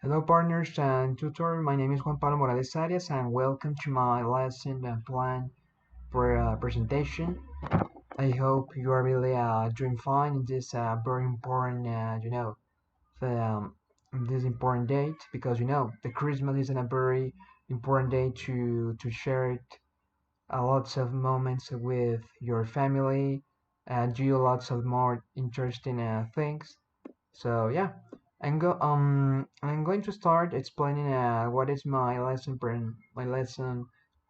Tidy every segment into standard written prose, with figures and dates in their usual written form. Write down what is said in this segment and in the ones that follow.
Hello partners and tutor, my name is Juan Pablo Morales Arias and welcome to my lesson plan presentation. I hope you are really doing fine in this very important, the, this important date because the Christmas is a very important day to share it lots of moments with your family and do lots of more interesting things. So yeah, I'm going to start explaining what is my lesson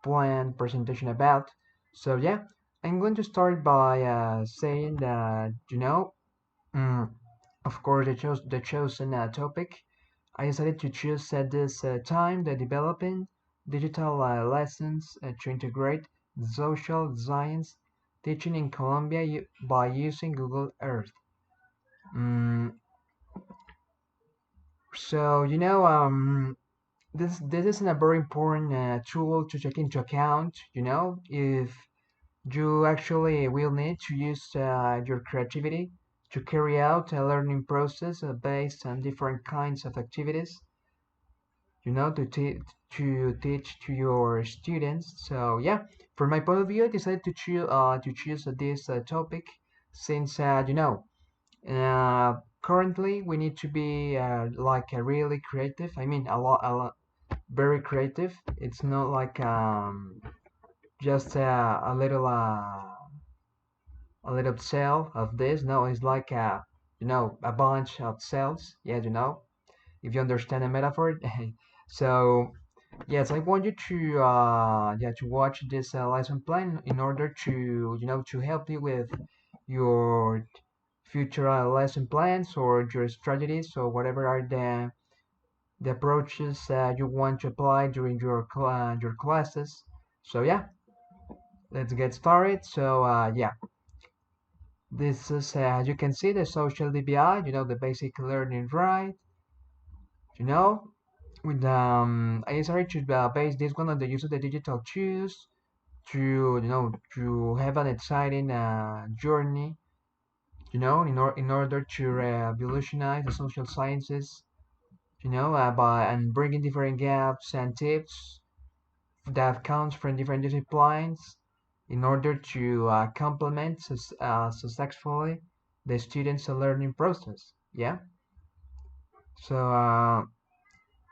plan presentation about. So yeah, I'm going to start by saying that mm, of course the chosen topic. I decided to choose at this time the developing digital lessons to integrate social science teaching in Colombia by using Google Earth. Mm, so this is a very important tool to take into account. If you actually will need to use your creativity to carry out a learning process based on different kinds of activities. To teach to your students. So yeah, from my point of view, I decided to choose this topic since currently we need to be like really creative. I mean, very creative. It's not like just a little cell of this. No, it's like a bunch of cells. Yeah, if you understand the metaphor. So yes, I want you to to watch this lesson plan in order to to help you with your future lesson plans or your strategies or whatever are the approaches you want to apply during your classes. So yeah, let's get started. So yeah, this is as you can see the social DBI. The basic learning right. You know, with I decided to base this one on the use of the digital tools to to have an exciting journey. In order to revolutionize the social sciences. By and bringing different gaps and tips that comes from different disciplines in order to complement successfully the students' learning process. Yeah. So, all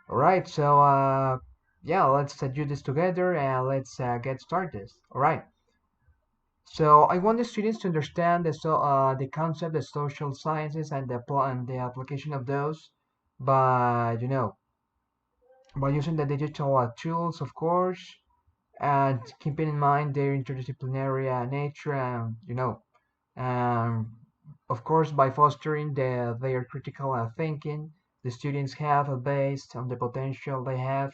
right. So, yeah, let's do this together and let's get started. All right. So, I want the students to understand the concept of social sciences and the application of those by by using the digital tools, of course, and keeping in mind their interdisciplinary nature and um, of course by fostering their critical thinking the students have based on the potential they have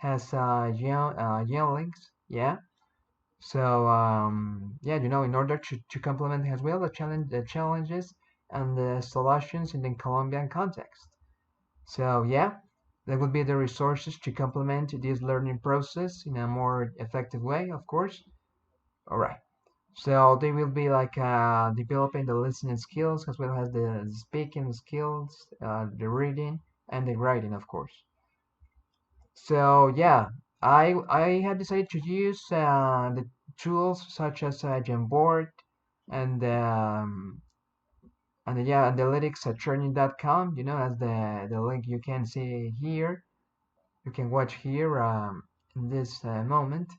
as younglings. Yeah. So yeah, in order to complement as well the challenges and the solutions in the Colombian context. So yeah, that would be the resources to complement this learning process in a more effective way, of course. All right. So they will be like developing the listening skills as well as the speaking skills, the reading and the writing, of course. So yeah, I have decided to use the tools such as Jamboard and yeah, analytics at training.com. As the link you can see here, you can watch here in this moment.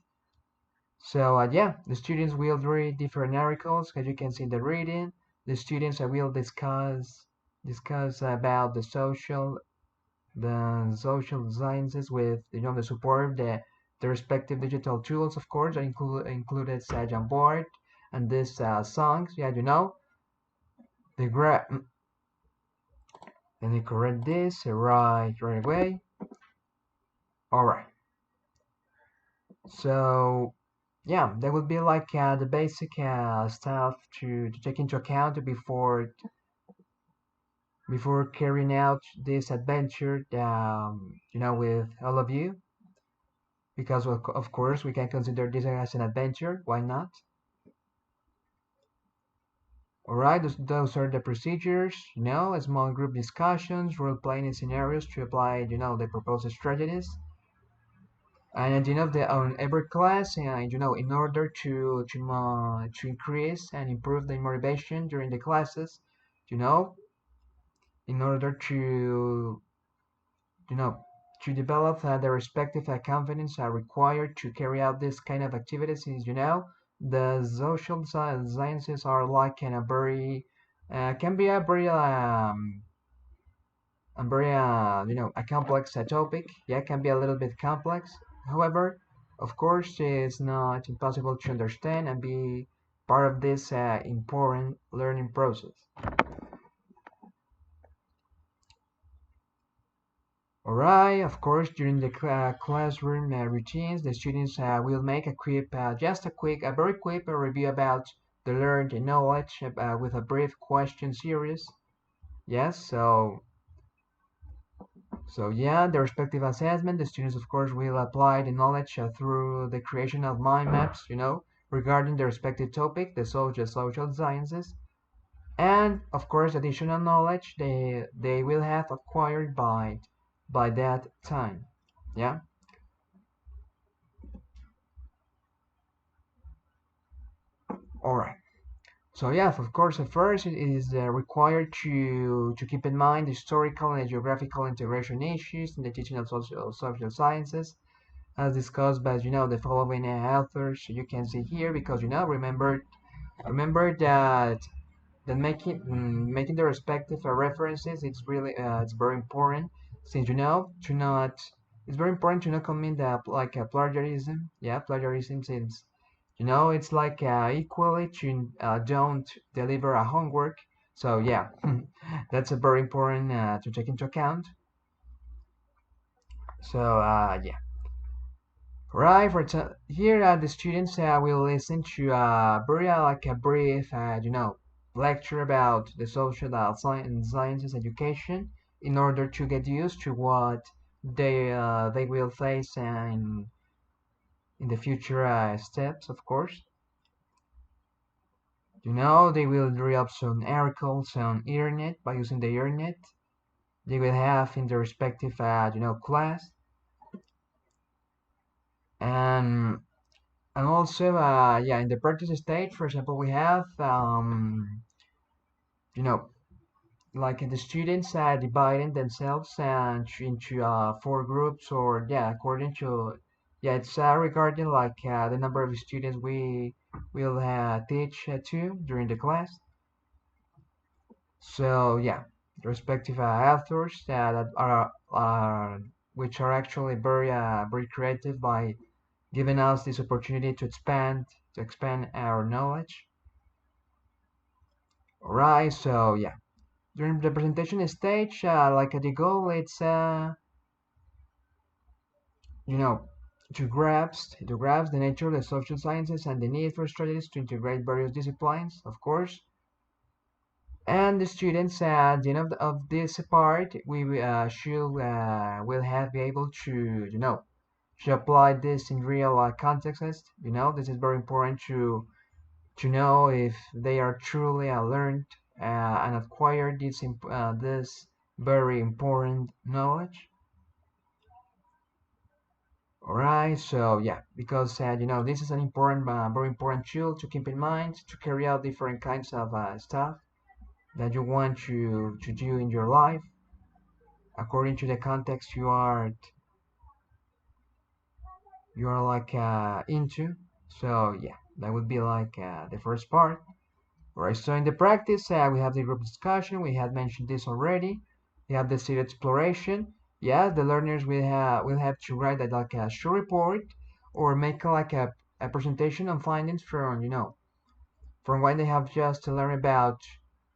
So yeah, the students will read different articles, as you can see in the reading. The students will discuss about the social sciences with the support of the respective digital tools, of course. I included Jamboard and this songs. Yeah, the gra. Let me correct this right away. All right. So yeah, that would be like the basic stuff to take into account before carrying out this adventure, with all of you. Because of course we can consider this as an adventure. Why not? All right, those are the procedures. Small group discussions, role-playing scenarios to apply, the proposed strategies. And at the end of the on every class, in order to increase and improve the motivation during the classes, you know, in order you know, to develop the respective confidence are required to carry out this kind of activities. Is the social sciences are like in a very can be a very a complex topic. Yeah, can be a little bit complex. However, of course, it's not impossible to understand and be part of this important learning process. Alright, of course, during the classroom routines, the students will make a very quick review about the learned knowledge with a brief question series. Yes, so yeah, the respective assessment, the students, of course, will apply the knowledge through the creation of mind maps, regarding the respective topic, the social sciences, and of course, additional knowledge they will have acquired by that time. Yeah. All right. So yeah, of course, at first it is required to keep in mind historical and geographical integration issues in the teaching of social sciences, as discussed by the following authors you can see here. Because remember that making the respective references it's very important, since to not it's very important to not commit like a plagiarism. Yeah, plagiarism, since it's like equally to don't deliver a homework. So yeah, that's a very important to take into account. So yeah, right. Here, the students will listen to very like a brief, lecture about the social sciences education in order to get used to what they will face in the future steps, of course. They will read up some articles on internet by using the internet. They will have in their respective, class, and also, yeah, in the practice stage, for example, we have, you know, like the students dividing themselves into four groups, or yeah, according to, yeah, it's regarding like the number of students we will teach to during the class. So yeah, the respective authors that are which are actually very creative by giving us this opportunity to expand our knowledge. All right, so yeah, during the presentation stage, like the goal, it's you know to grasp the nature of the social sciences and the need for strategies to integrate various disciplines, of course. And the students at the end of this part, we should will have be able to apply this in real contexts. This is very important to know if they are truly learned and acquired this very important knowledge. All right, so yeah, because this is an very important tool to keep in mind to carry out different kinds of stuff that you want to do in your life according to the context you are like into. So yeah, that would be like the first part. All right, so in the practice, we have the group discussion. We had mentioned this already. We have the seed exploration. Yeah, the learners will have to write like a short report or make like a presentation on findings from what they have just learned about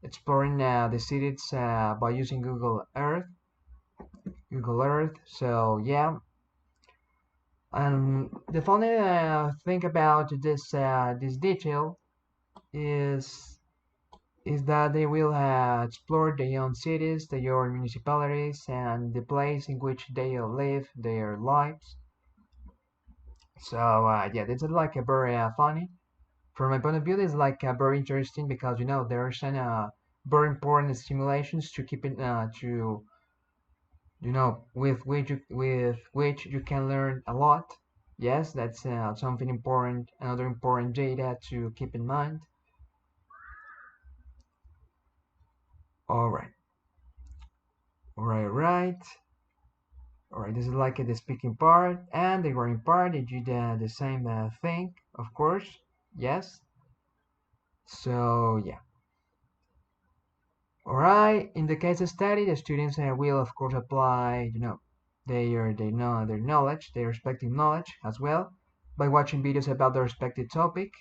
exploring the cities by using Google Earth. So yeah, the funny thing about this detail is is that they will explore their own cities, their own municipalities, and the place in which they live their lives. So yeah, this is like a very funny. from my point of view, it's like very interesting because there are some very important stimulations to keep it to with which you can learn a lot. Yes, that's something important, another important data to keep in mind. All right, right. All right, this is like the speaking part, and the writing part. They do the same thing, of course. Yes. So yeah. All right. In the case of study, the students will of course apply, their knowledge, their respective knowledge as well, by watching videos about their respective topic.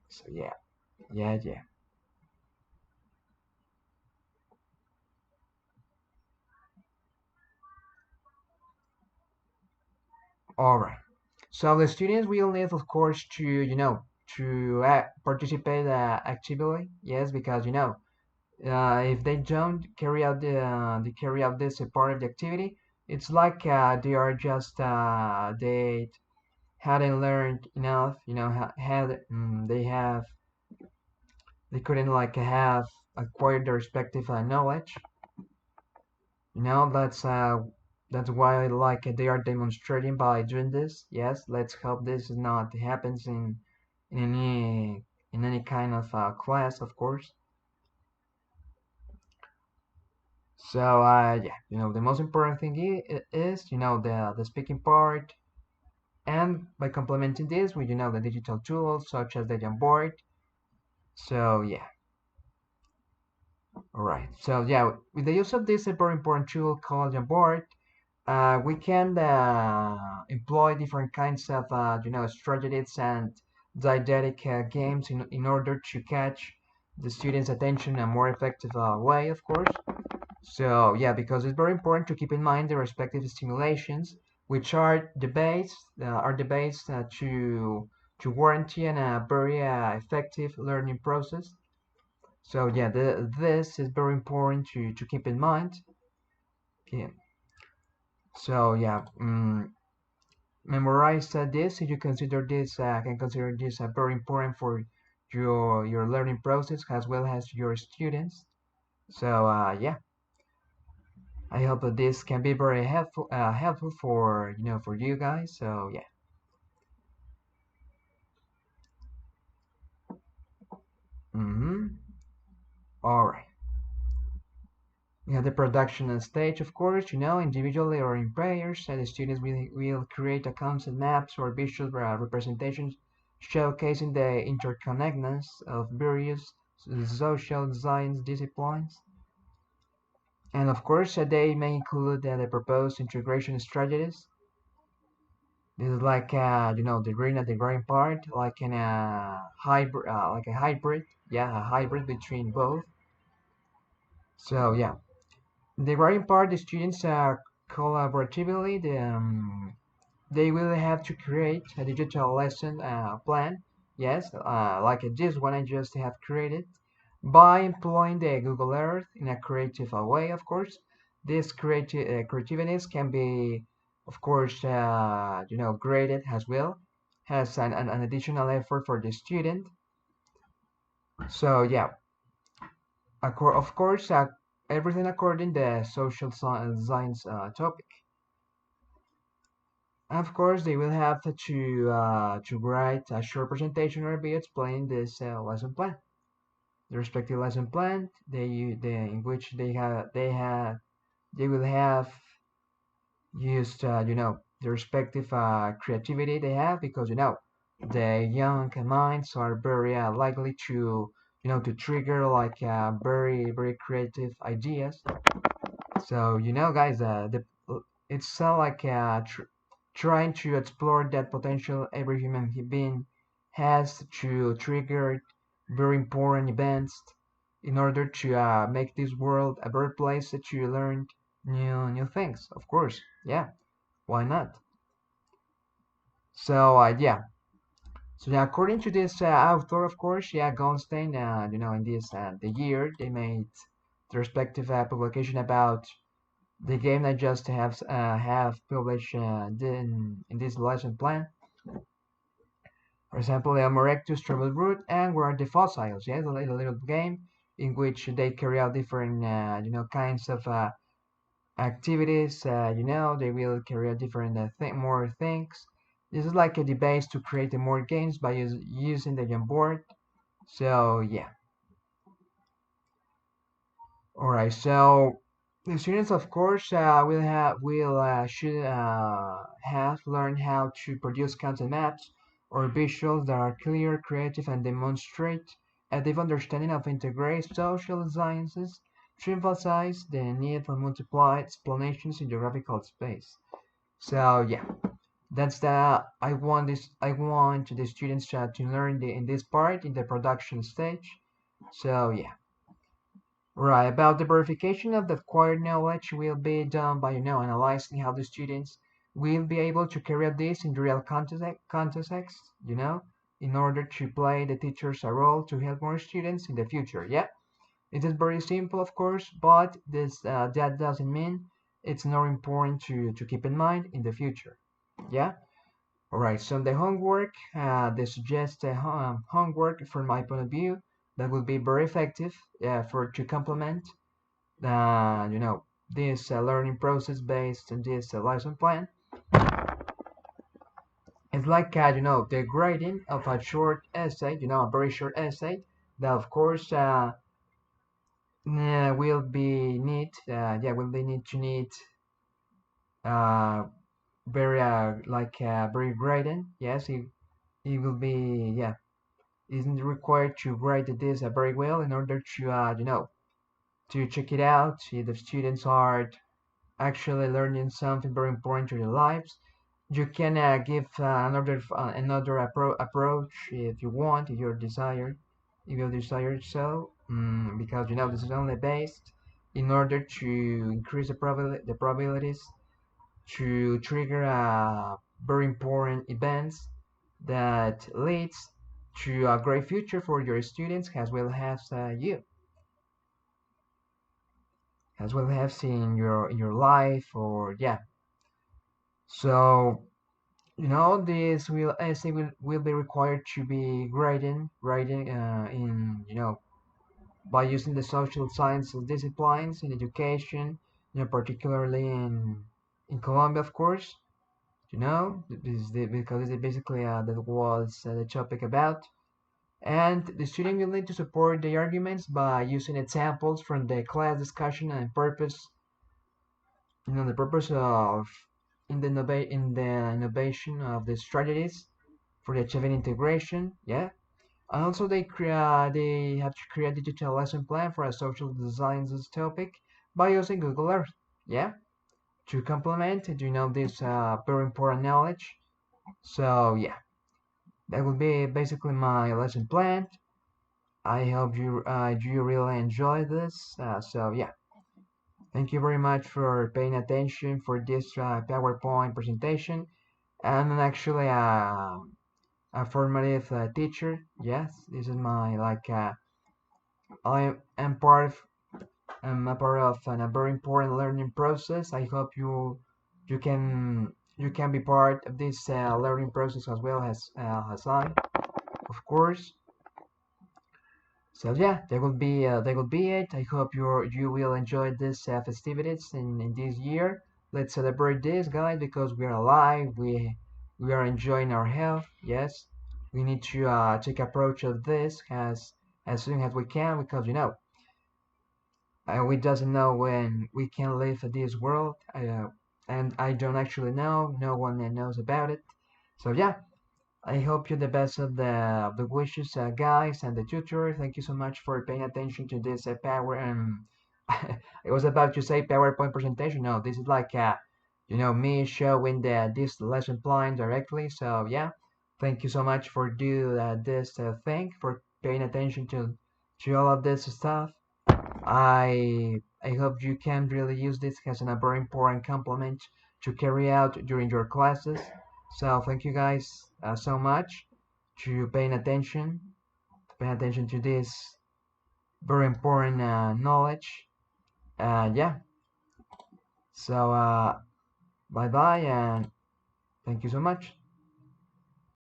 So yeah, yeah. All right. So the students will need, of course, to participate actively. Yes, because if they don't carry out this part of the activity, it's like they are just they hadn't learned enough. They couldn't like have acquired their respective knowledge. That's why like they are demonstrating by doing this. Yes, let's hope this is not happens in any kind of class, of course. So yeah, the most important thing is the speaking part, and by complementing this with the digital tools such as the Jamboard. So yeah, all right. So yeah, with the use of this very important tool called Jamboard, we can employ different kinds of strategies and didactic games in order to catch the students' attention in a more effective way, of course. So yeah, because it's very important to keep in mind the respective stimulations, which are the base to warranty and a very effective learning process. So yeah, this is very important to keep in mind. Okay. So yeah, memorize this. If you consider this, can consider this very important for your learning process as well as your students. So yeah. I hope that this can be very helpful for you guys. So yeah. Mm-hmm. All right. We have the production stage, of course. Individually or in pairs, the students will create a concept maps or visual representations showcasing the interconnectedness of various social science disciplines. And of course, they may include the proposed integration strategies. This is like the green and the green part, like in a hybrid, yeah, a hybrid between both. So yeah, the green part, the students collaboratively, they will have to create a digital lesson plan. Yes, like this one I just have created by employing the Google Earth in a creative way, of course. This creativeness can be, of course, graded as well, has an additional effort for the student. So yeah, of course, everything according to the social science topic. Of course, they will have to write a short presentation or be explaining this lesson plan, the respective lesson plan. In which they will have used the respective creativity they have, because the young minds are very likely to trigger like very very creative ideas. So guys, it's like trying to explore that potential every human being has to trigger very important events in order to make this world a better place to learn new things. Of course, yeah, why not? So yeah. So yeah, according to this author, of course, yeah, Goldstein, in this the year they made the respective publication about the game I just have published in this lesson plan. For example, the Homo erectus traveled route, and where are the fossils? Yes, a little game in which they carry out different, kinds of activities. They will carry out different more things. This is like a debate to create more games by using the game board. So yeah. All right. So the students, of course, will should have learned how to produce content maps or visuals that are clear, creative, and demonstrate a deep understanding of integrate social sciences to emphasize the need for multiple explanations in geographical space. So yeah, that's the I want the students to learn in this part in the production stage. So yeah. Right, about the verification of the acquired knowledge will be done by, analyzing how the students will be able to carry out this in real context, in order to play the teacher's role to help more students in the future. Yeah, it is very simple, of course, but that doesn't mean it's not important to keep in mind in the future. Yeah. All right, so the homework, they suggest homework from my point of view that will be very effective for to complement this learning process based on this lesson plan. It's like, the grading of a short essay, a very short essay that, of course, will be will be need uh, very, very grading. Yes, it will be, isn't required to grade this very well in order to check it out if the students are actually learning something very important to their lives. You can give another approach if you want, if you desire so, because this is only based in order to increase the probabilities to trigger very important events that leads to a great future for your students as well as you, as well as in your life or yeah. So this essay will be required to be grading in by using the social sciences disciplines in education, particularly in Colombia, of course. Because it's basically that was the topic about. And the student will need to support the arguments by using examples from the class discussion and purpose, the purpose of in the innovation of the strategies for achieving integration. Yeah, and also they have to create a digital lesson plan for a social designs topic by using Google Earth. Yeah, to complement, this very important knowledge. So yeah, that will be basically my lesson plan. I hope you really enjoy this. So yeah, thank you very much for paying attention for this PowerPoint presentation. I'm actually a formative teacher. Yes, this is my I am part of I'm a part of a very important learning process. I hope you can be part of this learning process as well as I, of course. So yeah, that will be it. I hope you will enjoy this festivities in this year. Let's celebrate this, guys, because we are alive. We are enjoying our health. Yes, we need to take approach of this as soon as we can because we doesn't know when we can leave this world. And I don't actually know. No one knows about it. So yeah, I hope you the best of the wishes, guys, and the tutor. Thank you so much for paying attention to this power. I was about to say PowerPoint presentation. No, this is like me showing this lesson plan directly. So yeah, thank you so much for do this thing for paying attention to all of this stuff. I hope you can really use this as a very important complement to carry out during your classes. So thank you guys so much to paying attention to this very important knowledge. Yeah. So bye bye and thank you so much.